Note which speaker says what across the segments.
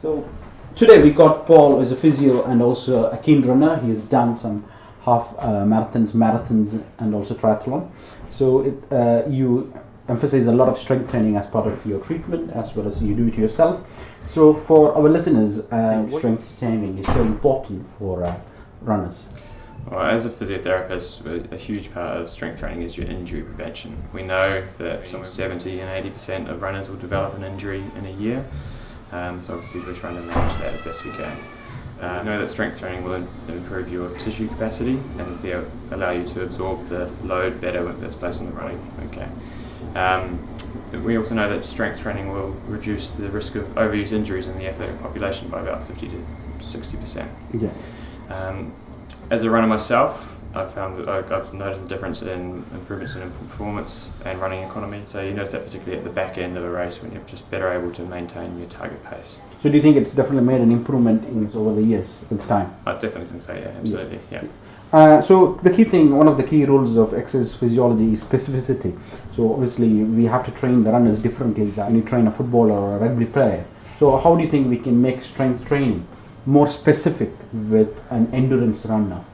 Speaker 1: So today we got Paul, who's a physio and also a keen runner. He's done some half marathons, and also triathlon. So you emphasize a lot of strength training as part of your treatment, as well as you do it yourself. So for our listeners, strength training is so important for runners.
Speaker 2: Well, as a physiotherapist, a huge part of strength training is your injury prevention. We know that between 70 and 80% of runners will develop an injury in a year. So obviously we're trying to manage that as best we can. We know that strength training will improve your tissue capacity and allow you to absorb the load better when it's placed on the running. We also know that strength training will reduce the risk of overuse injuries in the athletic population by about 50 to 60%.
Speaker 1: Yeah.
Speaker 2: As a runner myself, I've found that I've noticed a difference in improvements in performance and running economy. So you notice that particularly at the back end of a race when you're just better able to maintain your target pace.
Speaker 1: So do you think it's definitely made an improvement over the years with time?
Speaker 2: I definitely think so, yeah, absolutely, yeah.
Speaker 1: So the key thing, one of the key rules of exercise physiology is specificity. So obviously we have to train the runners differently than you train a footballer or a rugby player. So how do you think we can make strength training more specific with an endurance runner?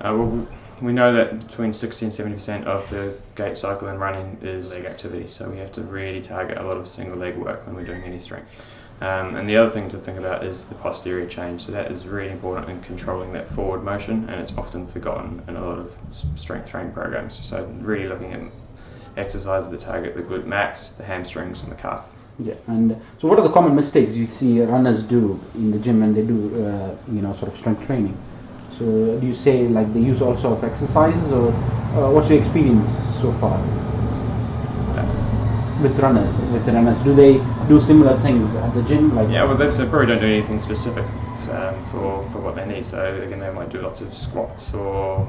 Speaker 2: Well, we know that between 60 and 70% of the gait cycle in running is leg activity, so we have to really target a lot of single leg work when we're doing any strength. And the other thing to think about is the posterior chain, so that is really important in controlling that forward motion, and it's often forgotten in a lot of strength training programs. So really looking at exercises that target the glute max, the hamstrings and the calf.
Speaker 1: Yeah, and so what are the common mistakes you see runners do in the gym when they do sort of strength training? So do you say like they use all sort of exercises, or what's your experience so far with runners? Do they do similar things at the gym?
Speaker 2: Well, they probably don't do anything specific for what they need. So again, they might do lots of squats or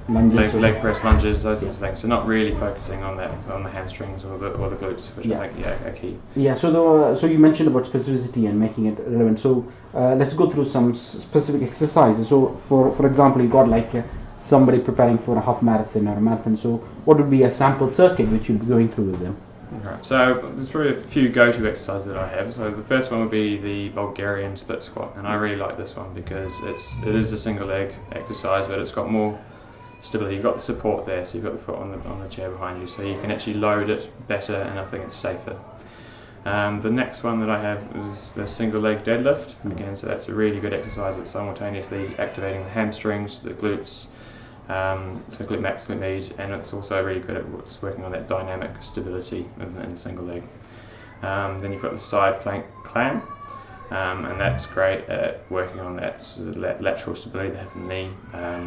Speaker 2: lunges, leg press lunges, those sorts of things. So not really focusing on the hamstrings or the glutes, which I think are key.
Speaker 1: Yeah. So you mentioned about specificity and making it relevant. So let's go through some specific exercises. So for example, you got somebody preparing for a half marathon or a marathon. So what would be a sample circuit which you'd be going through with them?
Speaker 2: Right. So there's probably a few go-to exercises that I have. So the first one would be the Bulgarian split squat, and I really like this one because it is a single leg exercise, but it's got more stability. You've got the support there, so you've got the foot on the chair behind you, so you can actually load it better, and I think it's safer. The next one that I have is the single leg deadlift. Again, so that's a really good exercise that's simultaneously activating the hamstrings, the glutes, so glute max, glute med, and it's also really good at working on that dynamic stability in the single leg. Then you've got the side plank clamp. And that's great at working on that lateral stability of the hip and knee,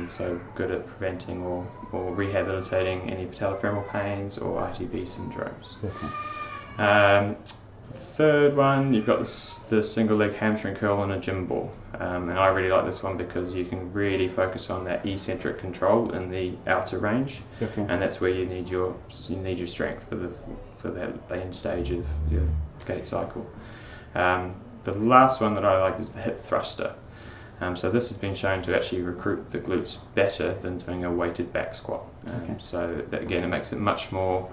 Speaker 2: so good at preventing or rehabilitating any patellofemoral pains or ITB syndromes.
Speaker 1: Okay.
Speaker 2: Third one, you've got the single leg hamstring curl on a gym ball, and I really like this one because you can really focus on that eccentric control in the outer range, and that's where you need your strength for that end stage of your gait cycle. The last one that I like is the hip thruster. So this has been shown to actually recruit the glutes better than doing a weighted back squat. So that, again, it makes it much more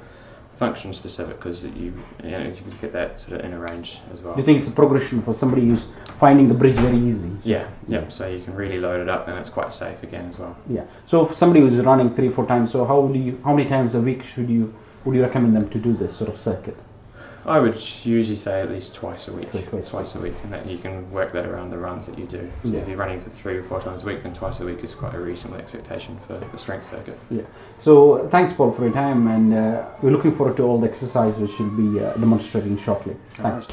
Speaker 2: function specific because you can get that sort of inner range as well.
Speaker 1: Do you think it's a progression for somebody who's finding the bridge very easy?
Speaker 2: Yeah. So you can really load it up, and it's quite safe again as well.
Speaker 1: Yeah. So for somebody who's running 3-4 times, so how many times a week would you recommend them to do this sort of circuit?
Speaker 2: I would usually say at least twice a week.
Speaker 1: Twice
Speaker 2: a week, and that you can work that around the runs that you do. So if you're running for 3 or 4 times a week, then twice a week is quite a reasonable expectation for the strength circuit.
Speaker 1: Yeah. So thanks, Paul, for your time, and we're looking forward to all the exercise which you'll be demonstrating shortly. Thanks.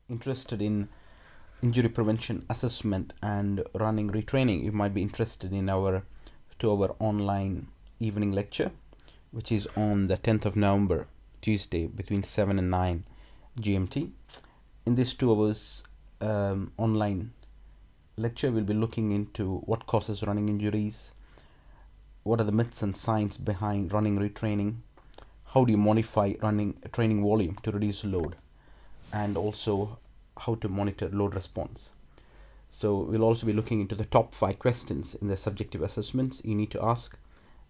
Speaker 1: interested in injury prevention assessment and running retraining, you might be interested in our 2-hour online evening lecture, which is on the 10th of November, Tuesday, between 7 and 9 GMT. In this 2 hours online lecture, we'll be looking into what causes running injuries, what are the myths and science behind running retraining, how do you modify training volume to reduce load, and also how to monitor load response. So we'll also be looking into the top 5 questions in the subjective assessments you need to ask,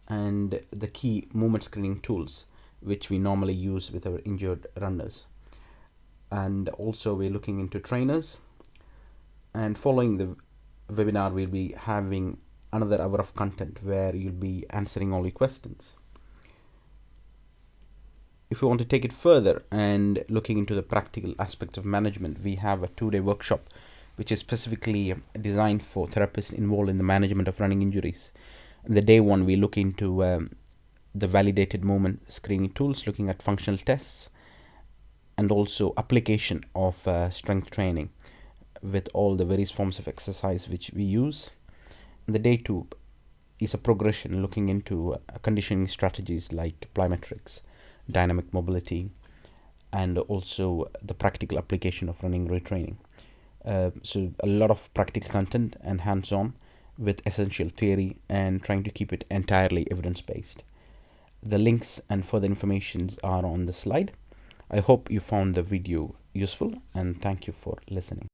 Speaker 1: and the key movement screening tools which we normally use with our injured runners. And also we're looking into trainers, and following the webinar we'll be having another hour of content where you'll be answering all your questions. If you want to take it further and looking into the practical aspects of management, we have a 2-day workshop which is specifically designed for therapists involved in the management of running injuries. In the day 1 we look into the validated movement screening tools, looking at functional tests and also application of strength training with all the various forms of exercise which we use. In the day 2 is a progression looking into conditioning strategies like plyometrics, dynamic mobility, and also the practical application of running retraining. So a lot of practical content and hands-on with essential theory, and trying to keep it entirely evidence-based. The links and further information are on the slide. I hope you found the video useful, and thank you for listening.